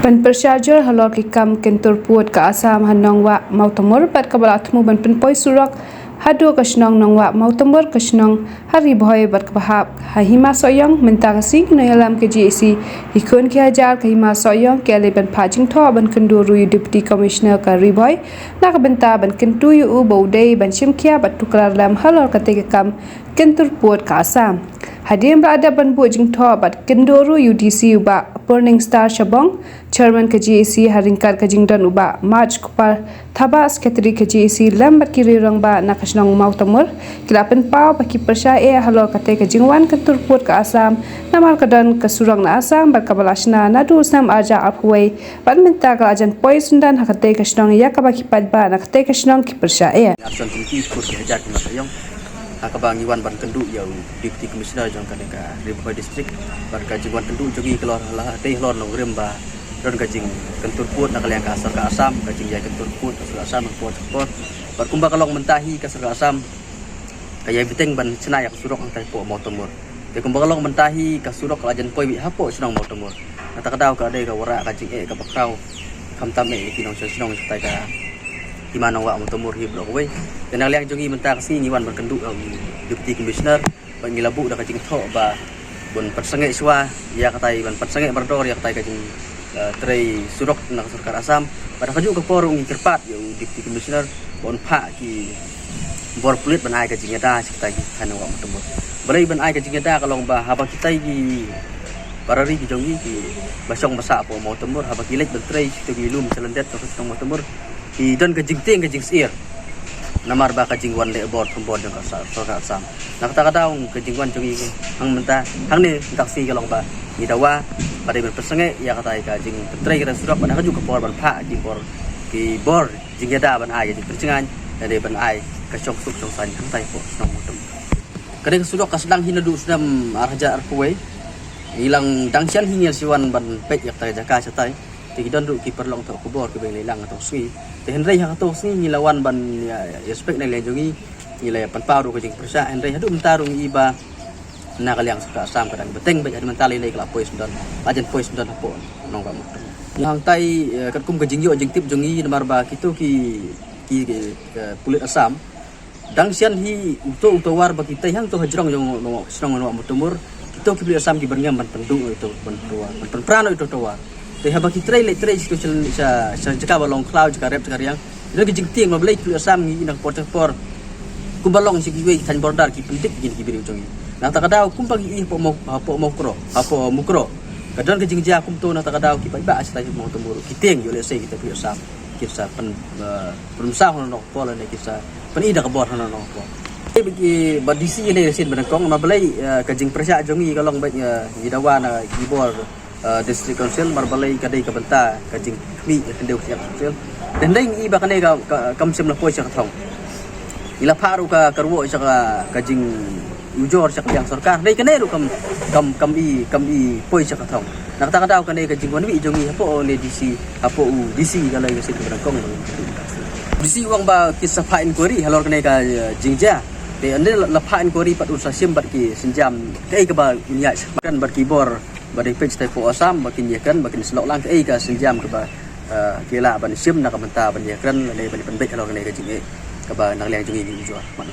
Ban persyajar halor kikam kentur puat ka asam hanong wa mau tamur pat kabala atmu ban pen poi surak hadu kasnong nong wa mau tamur kasnong hari boy bat kabahap hahima soyong menta kasing nayalam ke GAC ikun ki hajar kahima soyong ke ale ban phajing tho ban kenduru deputy commissioner ka riboy na ka benta ban kentu yu baudei ban simkia bat tukar lam halor kate kam kentur puat ka asam Hadirin berada ban buat jing tho bat kendoro UDC uba Burning Star Shabong Chairman ke GAC haringkar ke jingdan uba March kupar Thaba Secretary ke GAC lambat kiri rong ba nakasnong mau tamur kilapen pau baki persya halor kate ke jingwan kentur puat ke asam namal kadan ke surang na asam bat kabalashna nadu usnam aja apway bat minta kal ajan poi sundan hakate ke snong ya kabaki padba nakate ke snong ki persya Absen tinggi kursi hajar kena sayang. Kabang Iwan ban kendu yang deputy commissioner jong kadeka Riboy district barka jingwan kendu jogi kelor lah teh lor no remba don kajing kentur put nak yang kasar ka asam kajing ya kentur put kasar asam put sport bar kumba kalong mentahi kasar ka asam kaya biteng ban cenay ak surok ang tai po mau temur de kumba kalong mentahi ka surok lajan poi wi hapo sunong mau temur nata kadau ka dei ka wara kajing ka bakrau kam tame kinong sunong tai ka di mana awak mutamur hi blok we dan aliang jongi mentak si ngiwan berkendu deputy commissioner ban ngilabu dak kacing tho ba bon persenge swa ya katai ban persenge berdor ya katai kacing trei surok nak sarkar asam pada kaju ke forum ngirpat yo deputy commissioner bon pha ki bor pulit ban ai kacing da sitai kan awak mutamur balai ban ai kacing da kalong ba haba kitai ki parari ki jongi ki basong basa po mau temur haba kilet bertrei situ gilum celendet to mau temur di don kajing ting kajing sir namar ba kajing wan le bor pembor jong ka sam nak ta kadaung kajing wan jongi hang menta hang ni taksi kalong ba ni dawa pada berpesenge ya kata kajing petrei kira surak pada kaju ke bor ban pha ki bor jing da ban ai kajing percengan dari ban ai ka sok suk song san hang tai po song mutum kadang surak ka sedang hinadu sedam arja arpuai hilang dangsian hingga siwan ban pet yak ta jaka satai Tidak duduk kiper long tak kubur kebeng lelang atau sui. Henry yang atau sui ngilawan ban ya spek nang lejongi nilai panparu kejing persa Henry hadu mentarung iba nak kaliang suka asam kadang beteng baik ada mentali lagi kelap pois dan ajan pois dan apa nong kamu. Yang tai kum kejing yo jeng tip jongi nomor ba kitu ki kulit asam. Dang sian hi uto war ba kita yang tu hajrong jong no senong no mutumur kitu ki asam ki berngam ban pendung itu ban tua ban prano itu tua. Teh bagi tray situ sa jaka balong cloud jaka rep jaka yang dia kejing ting mablai tu asam ni nak por ku balong si giwe tan bordar ki pendik gini ki biri ujongi nak tak kadau kum pagi po mau kro apa mukro kadang kejing ja kum tu nak tak kadau ki ba asai mau temburu ki ting yo le sei kita pi asam kisah penusah hono po la ne kisah penida ka bor hono po bagi badisi ni resin benangkong mablai kejing persya jongi kalong baik gidawana gibor district council marbalai kadai kabenta kajing mi kendeu siap council dan ding iba kanai ka kamsim la poi sak thong ila paru ka karwo sak kajing ujor sak yang sarkar dai kanai ru kam poi sak thong nak ta kadau kanai kajing wan wi jongi hapo le DC hapo u DC kalai ka situ berangkong DC wang ba kisah fa inquiry halor kanai ka jingja de ande la fa inquiry pat usah sim bat ki senjam kai ka ba unya makan bar kibor badai page type asam makin yakan makin selok lang ke ka senjam ke ba kila ban sim nak menta ban yakan le ban baik kalau kena ke jinge ke ba nak liang jinge ni jual makna